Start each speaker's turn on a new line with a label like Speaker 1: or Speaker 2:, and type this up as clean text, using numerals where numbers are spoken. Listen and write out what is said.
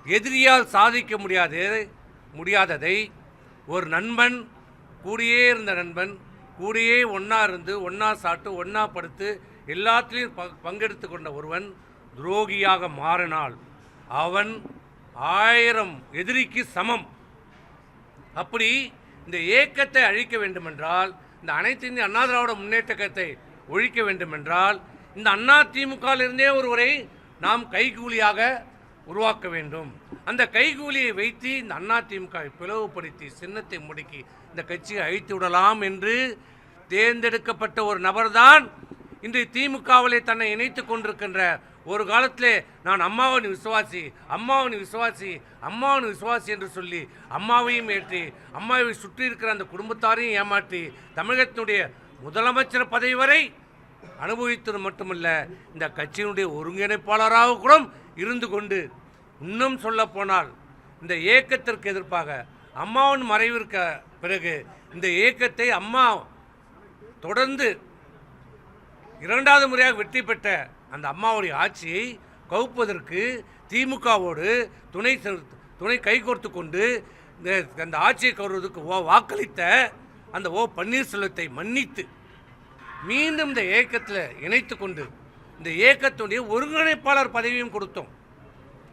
Speaker 1: எதிரியால் சாதிக்க முடியாததை ஒரு நண்பன், கூடியே இருந்த நண்பன், கூடியே ஒன்றா இருந்து ஒன்றா சாப்பிட்டு ஒன்றா படுத்து எல்லாத்திலையும் பங்கெடுத்து கொண்ட ஒருவன் துரோகியாக மாறினால் அவன் 1000 எதிரிக்கு சமம். அப்படி இந்த ஏக்கத்தை அழிக்க வேண்டுமென்றால், இந்த அனைத்து இந்திய அண்ணா திராவிட முன்னேற்ற கழகத்தை ஒழிக்க வேண்டுமென்றால், இந்த அண்ணா திமுகவிலிருந்தே ஒருவரை நாம் கைகூலியாக உருவாக்க வேண்டும். அந்த கைகூலியை வைத்து இந்த அண்ணா திமுகவை பிளவுபடுத்தி சின்னத்தை முடக்கி இந்த கட்சியை அழித்து விடலாம் என்று தேர்ந்தெடுக்கப்பட்ட ஒரு நபர்தான் இன்று திமுகவிலே தன்னை இணைத்து கொண்டிருக்கின்ற. ஒரு காலத்திலே நான் அம்மாவின் விசுவாசி, அம்மாவின் விசுவாசி, அம்மாவின் விசுவாசி என்று சொல்லி அம்மாவையும் ஏற்றி அம்மாவை சுற்றி இருக்கிற அந்த குடும்பத்தாரையும் ஏமாற்றி தமிழகத்தினுடைய முதலமைச்சர் பதவி வரை அனுபவித்தது மட்டுமல்ல, இந்த கட்சியினுடைய ஒருங்கிணைப்பாளராக கூட இருந்து கொண்டு, இன்னும் சொல்ல போனால் இந்த இயக்கத்திற்கு எதிர்ப்பாக அம்மாவின் மறைவிற்கு பிறகு இந்த இயக்கத்தை அம்மா தொடர்ந்து 2வது முறையாக வெற்றி பெற்ற அந்த அம்மாவுடைய ஆட்சியை கவுப்பதற்கு திமுகவோடு துணை கைகோர்த்து கொண்டு அந்த ஆட்சியை கவுறுவதற்கு வாக்களித்த அந்த பன்னீர்செல்வத்தை மன்னித்து மீண்டும் இந்த இயக்கத்தில் இணைத்து கொண்டு இந்த இயக்கத்துடைய ஒருங்கிணைப்பாளர் பதவியும் கொடுத்தோம்.